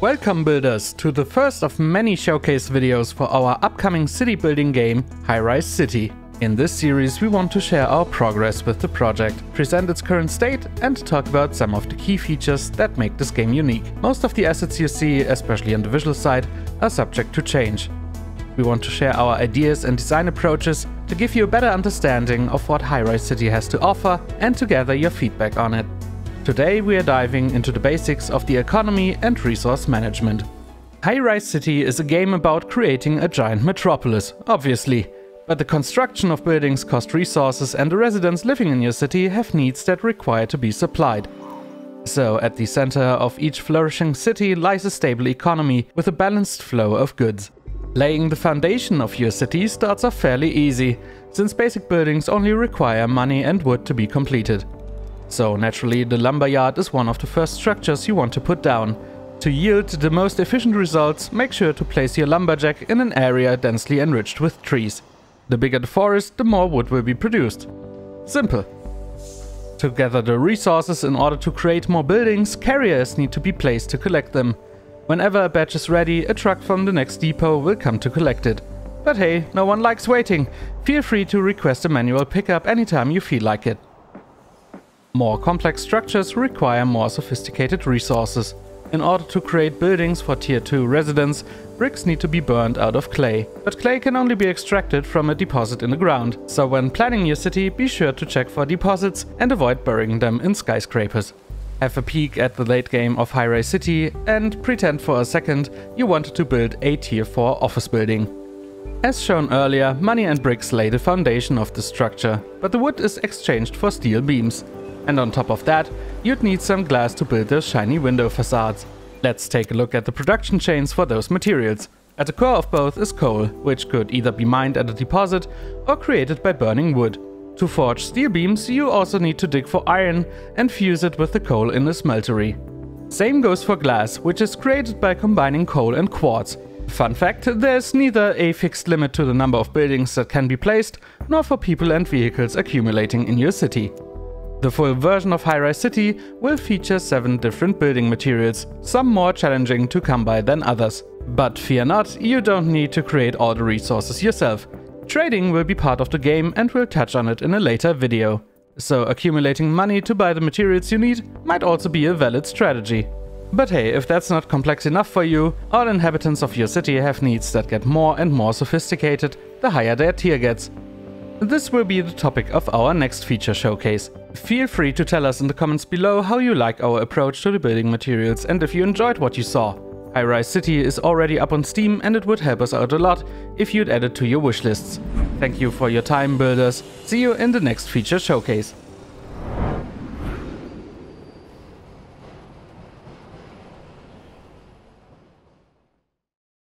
Welcome builders to the first of many showcase videos for our upcoming city building game, Highrise City. In this series we want to share our progress with the project, present its current state and talk about some of the key features that make this game unique. Most of the assets you see, especially on the visual side, are subject to change. We want to share our ideas and design approaches to give you a better understanding of what Highrise City has to offer and to gather your feedback on it. Today we are diving into the basics of the economy and resource management. Highrise City is a game about creating a giant metropolis, obviously. But the construction of buildings cost resources and the residents living in your city have needs that require to be supplied. So at the center of each flourishing city lies a stable economy with a balanced flow of goods. Laying the foundation of your city starts off fairly easy, since basic buildings only require money and wood to be completed. So naturally, the lumberyard is one of the first structures you want to put down. To yield the most efficient results, make sure to place your lumberjack in an area densely enriched with trees. The bigger the forest, the more wood will be produced. Simple. To gather the resources in order to create more buildings, carriers need to be placed to collect them. Whenever a batch is ready, a truck from the next depot will come to collect it. But hey, no one likes waiting. Feel free to request a manual pickup anytime you feel like it. More complex structures require more sophisticated resources. In order to create buildings for Tier 2 residents, bricks need to be burned out of clay. But clay can only be extracted from a deposit in the ground, so when planning your city, be sure to check for deposits and avoid burying them in skyscrapers. Have a peek at the late game of Highrise City and pretend for a second you wanted to build a Tier 4 office building. As shown earlier, money and bricks lay the foundation of the structure, but the wood is exchanged for steel beams. And on top of that, you'd need some glass to build those shiny window facades. Let's take a look at the production chains for those materials. At the core of both is coal, which could either be mined at a deposit or created by burning wood. To forge steel beams, you also need to dig for iron and fuse it with the coal in a smeltery. Same goes for glass, which is created by combining coal and quartz. Fun fact, there's neither a fixed limit to the number of buildings that can be placed, nor for people and vehicles accumulating in your city. The full version of Highrise City will feature 7 different building materials, some more challenging to come by than others. But fear not, you don't need to create all the resources yourself. Trading will be part of the game and we'll touch on it in a later video. So accumulating money to buy the materials you need might also be a valid strategy. But hey, if that's not complex enough for you, all inhabitants of your city have needs that get more and more sophisticated the higher their tier gets. This will be the topic of our next feature showcase. Feel free to tell us in the comments below how you like our approach to the building materials and if you enjoyed what you saw. Highrise City is already up on Steam and it would help us out a lot if you'd add it to your wishlists. Thank you for your time, builders. See you in the next feature showcase.